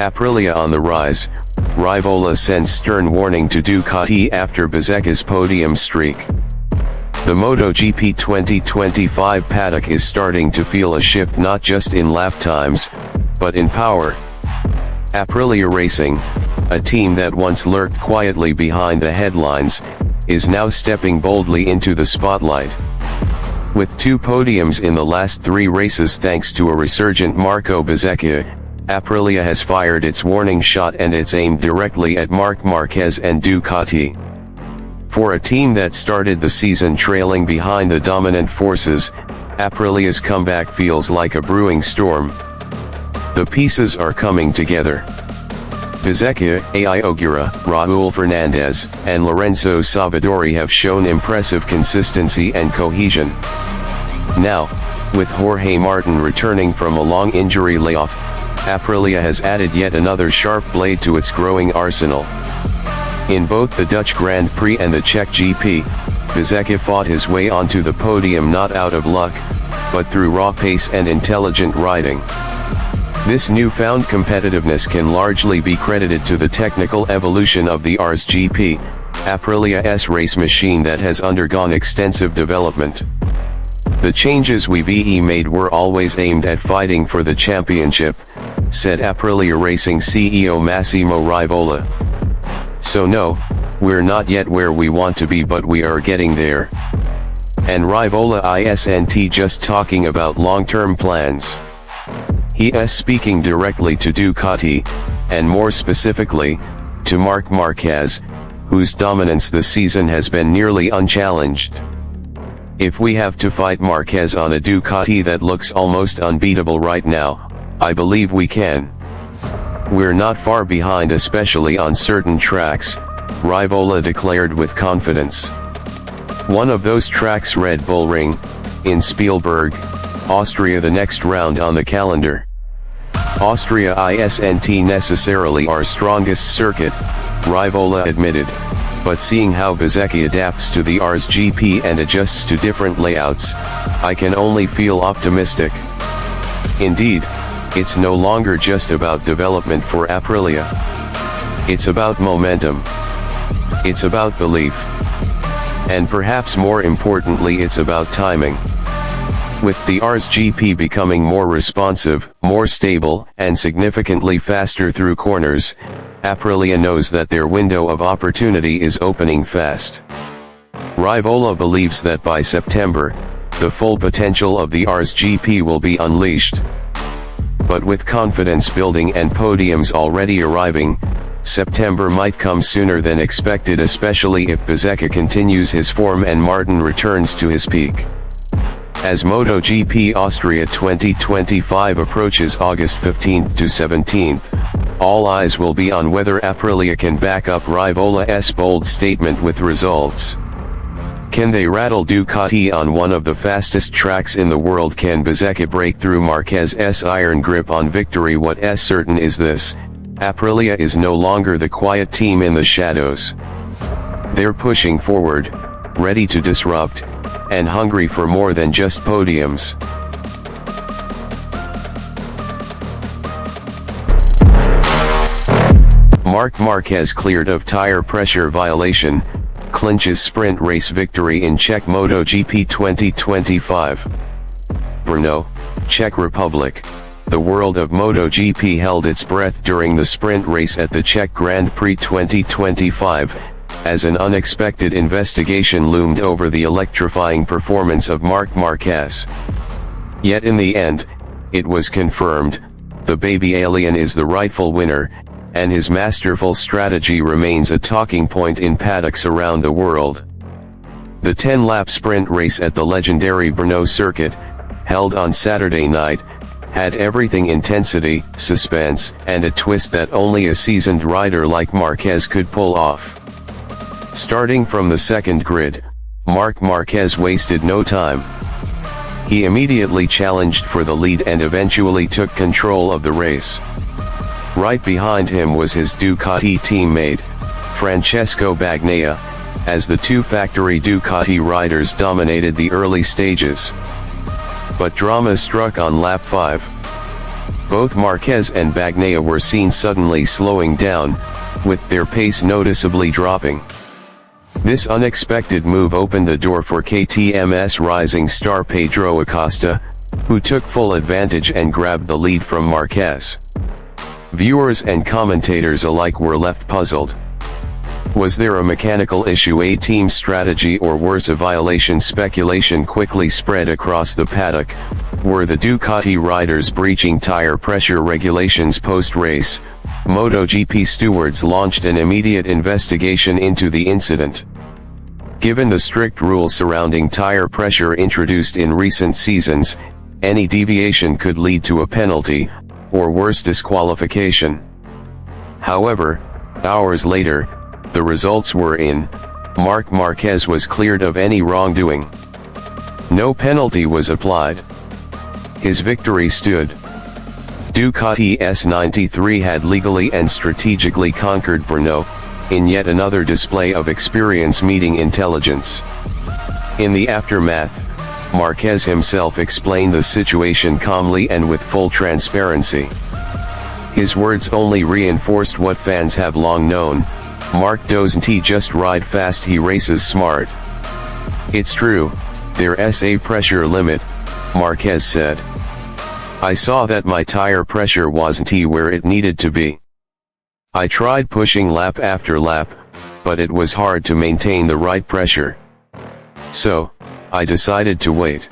Aprilia on the rise, Rivola sends stern warning to Ducati after Bezzecchi's podium streak. The MotoGP 2025 paddock is starting to feel a shift not just in lap times, but in power. Aprilia Racing, a team that once lurked quietly behind the headlines, is now stepping boldly into the spotlight. With 2 podiums in the last 3 races thanks to a resurgent Marco Bezzecchi, Aprilia has fired its warning shot, and it's aimed directly at Marc Marquez and Ducati. For a team that started the season trailing behind the dominant forces, Aprilia's comeback feels like a brewing storm. The pieces are coming together. Bezzecchi, Ai Ogura, Raul Fernandez, and Lorenzo Savadori have shown impressive consistency and cohesion. Now, with Jorge Martin returning from a long injury layoff, Aprilia has added yet another sharp blade to its growing arsenal. In both the Dutch Grand Prix and the Czech GP, Bezzecchi fought his way onto the podium not out of luck, but through raw pace and intelligent riding. This newfound competitiveness can largely be credited to the technical evolution of the Ars GP, Aprilia's race machine that has undergone extensive development. The changes we've made were always aimed at fighting for the championship, said Aprilia Racing CEO Massimo Rivola. So no, we're not yet where we want to be, but we are getting there. And Rivola isn't just talking about long-term plans. He is speaking directly to Ducati, and more specifically, to Marc Marquez, whose dominance this season has been nearly unchallenged. If we have to fight Marquez on a Ducati that looks almost unbeatable right now, I believe we can. We're not far behind, especially on certain tracks, Rivola declared with confidence. One of those tracks, Red Bull Ring, in Spielberg, Austria, the next round on the calendar. Austria isn't necessarily our strongest circuit, Rivola admitted, but seeing how Bezzecchi adapts to the Ars GP and adjusts to different layouts, I can only feel optimistic. Indeed, it's no longer just about development for Aprilia. It's about momentum. It's about belief. And perhaps more importantly, it's about timing. With the Ars GP becoming more responsive, more stable, and significantly faster through corners, Aprilia knows that their window of opportunity is opening fast. Rivola believes that by September, the full potential of the Ars GP will be unleashed. But with confidence building and podiums already arriving, September might come sooner than expected, especially if Bezzecchi continues his form and Martin returns to his peak. As MotoGP Austria 2025 approaches August 15th to 17th, all eyes will be on whether Aprilia can back up Rivola's bold statement with results. Can they rattle Ducati on one of the fastest tracks in the world? Can Bezzecchi break through Marquez's iron grip on victory? What's certain is this: Aprilia is no longer the quiet team in the shadows. They're pushing forward, ready to disrupt, and hungry for more than just podiums. Marc Marquez cleared of tire pressure violation, clinches sprint race victory in Czech MotoGP 2025. Brno, Czech Republic. The world of MotoGP held its breath during the sprint race at the Czech Grand Prix 2025, as an unexpected investigation loomed over the electrifying performance of Marc Marquez. Yet in the end, it was confirmed, the baby alien is the rightful winner, and his masterful strategy remains a talking point in paddocks around the world. The 10-lap sprint race at the legendary Brno circuit, held on Saturday night, had everything: intensity, suspense, and a twist that only a seasoned rider like Marquez could pull off. Starting from the second grid, Marc Marquez wasted no time. He immediately challenged for the lead and eventually took control of the race. Right behind him was his Ducati teammate, Francesco Bagnaia, as the two factory Ducati riders dominated the early stages. But drama struck on lap 5. Both Marquez and Bagnaia were seen suddenly slowing down, with their pace noticeably dropping. This unexpected move opened the door for KTM's rising star Pedro Acosta, who took full advantage and grabbed the lead from Marquez. Viewers and commentators alike were left puzzled. Was there a mechanical issue, a team strategy, or worse, a violation? Speculation quickly spread across the paddock. Were the Ducati riders breaching tire pressure regulations? Post-race, MotoGP stewards launched an immediate investigation into the incident. Given the strict rules surrounding tire pressure introduced in recent seasons, any deviation could lead to a penalty, or worse, disqualification. However, hours later, the results were in. Marc Marquez was cleared of any wrongdoing. No penalty was applied. His victory stood. Ducati S93 had legally and strategically conquered Brno, in yet another display of experience meeting intelligence. In the aftermath, Marquez himself explained the situation calmly and with full transparency. His words only reinforced what fans have long known: Marc doesn't just ride fast, he races smart. It's true, there's a pressure limit, Marquez said. I saw that my tire pressure wasn't where it needed to be. I tried pushing lap after lap, but it was hard to maintain the right pressure. So, I decided to wait.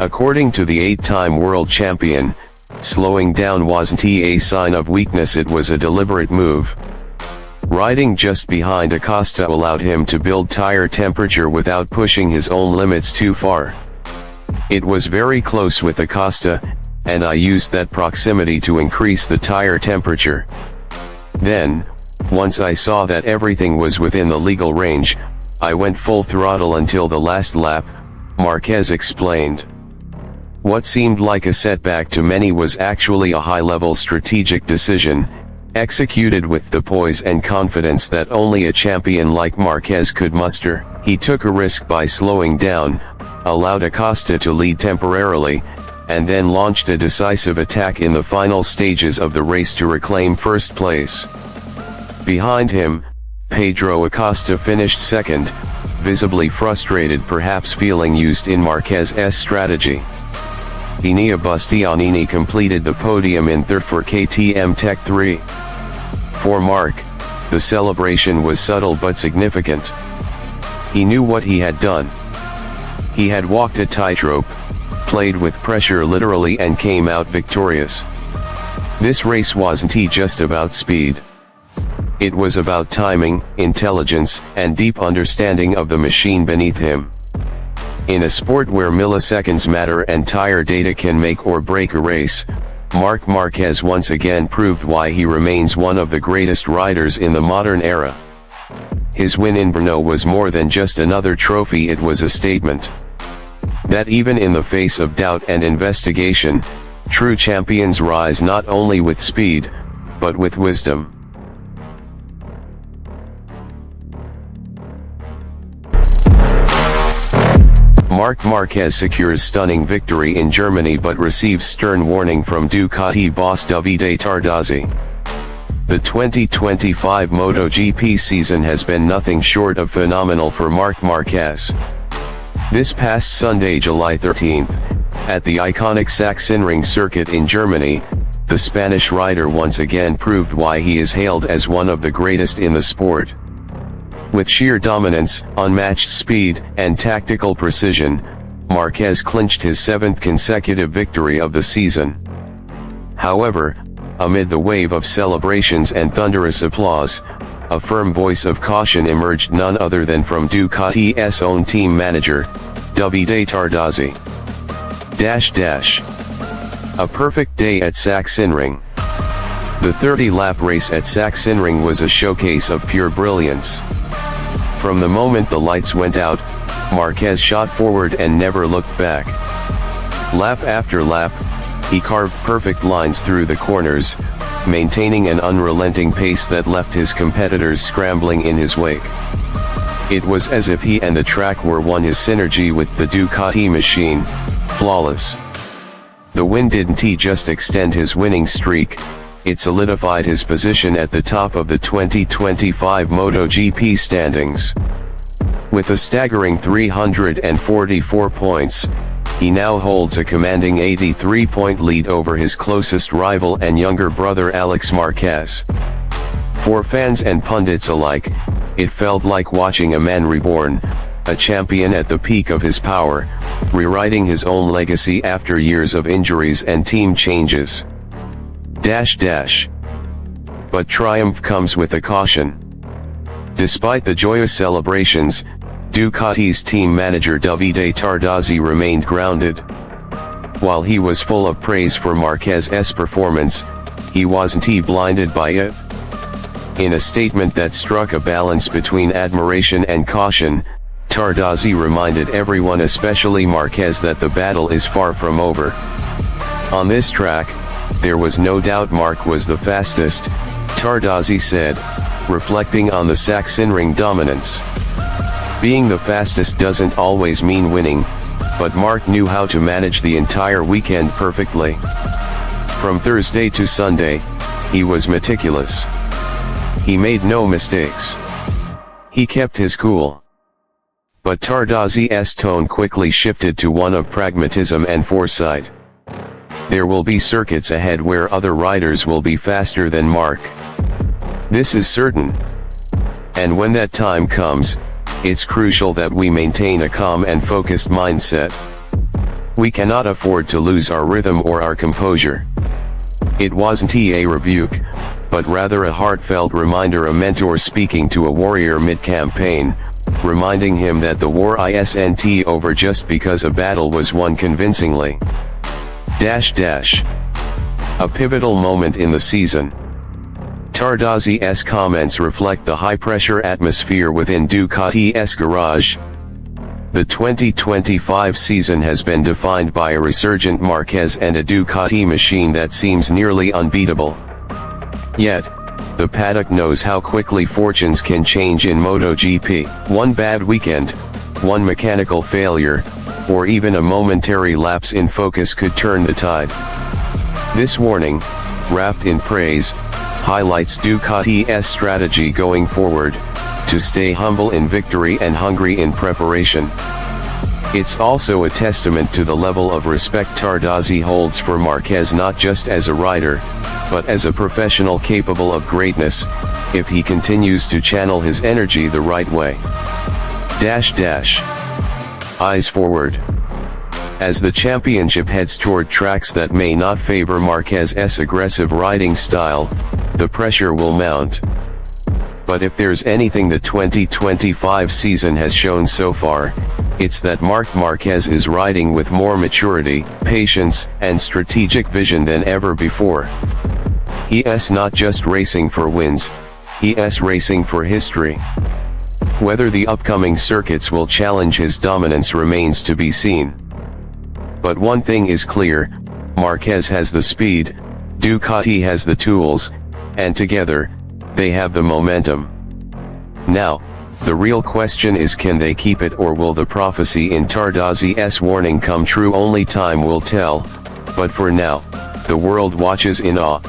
According to the 8-time world champion, slowing down wasn't a sign of weakness, it was a deliberate move. Riding just behind Acosta allowed him to build tire temperature without pushing his own limits too far. It was very close with Acosta, and I used that proximity to increase the tire temperature. Then, once I saw that everything was within the legal range, I went full throttle until the last lap, Marquez explained. What seemed like a setback to many was actually a high-level strategic decision, executed with the poise and confidence that only a champion like Marquez could muster. He took a risk by slowing down, allowed Acosta to lead temporarily, and then launched a decisive attack in the final stages of the race to reclaim first place. Behind him, Pedro Acosta finished second, visibly frustrated, perhaps feeling used in Marquez's strategy. Enea Bastianini completed the podium in third for KTM Tech 3. For Marc, the celebration was subtle but significant. He knew what he had done. He had walked a tightrope, played with pressure literally, and came out victorious. This race wasn't just about speed. It was about timing, intelligence, and deep understanding of the machine beneath him. In a sport where milliseconds matter and tire data can make or break a race, Marc Marquez once again proved why he remains one of the greatest riders in the modern era. His win in Brno was more than just another trophy, it was a statement that even in the face of doubt and investigation, true champions rise not only with speed, but with wisdom. Marc Marquez secures stunning victory in Germany but receives stern warning from Ducati boss Davide Tardozzi. The 2025 MotoGP season has been nothing short of phenomenal for Marc Marquez. This past Sunday, July 13th, at the iconic Sachsenring circuit in Germany, the Spanish rider once again proved why he is hailed as one of the greatest in the sport. With sheer dominance, unmatched speed, and tactical precision, Marquez clinched his 7th consecutive victory of the season. However, amid the wave of celebrations and thunderous applause, a firm voice of caution emerged, none other than from Ducati's own team manager, Davide Tardozzi. A perfect day at Sachsenring. The 30-lap race at Sachsenring was a showcase of pure brilliance. From the moment the lights went out, Marquez shot forward and never looked back. Lap after lap, he carved perfect lines through the corners, maintaining an unrelenting pace that left his competitors scrambling in his wake. It was as if he and the track were one, his synergy with the Ducati machine, flawless. the win didn't just extend his winning streak, it solidified his position at the top of the 2025 MotoGP standings. With a staggering 344 points, he now holds a commanding 83-point lead over his closest rival and younger brother Alex Marquez. For fans and pundits alike, it felt like watching a man reborn, a champion at the peak of his power, rewriting his own legacy after years of injuries and team changes. But triumph comes with a caution. Despite the joyous celebrations, Ducati's team manager Davide Tardozzi remained grounded. While he was full of praise for Marquez's performance, he wasn't blinded by it. In a statement that struck a balance between admiration and caution, Tardozzi reminded everyone, especially Marquez, that the battle is far from over. On this track, there was no doubt Marc was the fastest, Tardozzi said, reflecting on the Sachsenring dominance. Being the fastest doesn't always mean winning, but Marc knew how to manage the entire weekend perfectly. From Thursday to Sunday, he was meticulous. He made no mistakes. He kept his cool. But Tardozzi's tone quickly shifted to one of pragmatism and foresight. There will be circuits ahead where other riders will be faster than Marc. This is certain. And when that time comes, it's crucial that we maintain a calm and focused mindset. We cannot afford to lose our rhythm or our composure. It wasn't a rebuke, but rather a heartfelt reminder, a mentor speaking to a warrior mid-campaign, reminding him that the war isn't over just because a battle was won convincingly. A pivotal moment in the season. Tardozzi's comments reflect the high-pressure atmosphere within Ducati's garage. The 2025 season has been defined by a resurgent Marquez and a Ducati machine that seems nearly unbeatable. Yet, the paddock knows how quickly fortunes can change in MotoGP. One bad weekend, one mechanical failure, or even a momentary lapse in focus could turn the tide. This warning, wrapped in praise, highlights Ducati's strategy going forward, to stay humble in victory and hungry in preparation. It's also a testament to the level of respect Tardozzi holds for Marquez, not just as a rider, but as a professional capable of greatness, if he continues to channel his energy the right way. Eyes forward. As the championship heads toward tracks that may not favor Marquez's aggressive riding style, the pressure will mount. But if there's anything the 2025 season has shown so far, it's that Marc Marquez is riding with more maturity, patience, and strategic vision than ever before. He's not just racing for wins, he's racing for history. Whether the upcoming circuits will challenge his dominance remains to be seen. But one thing is clear, Marquez has the speed, Ducati has the tools, and together, they have the momentum. Now, the real question is, can they keep it, or will the prophecy in Tardozzi's warning come true? Only time will tell, but for now, the world watches in awe.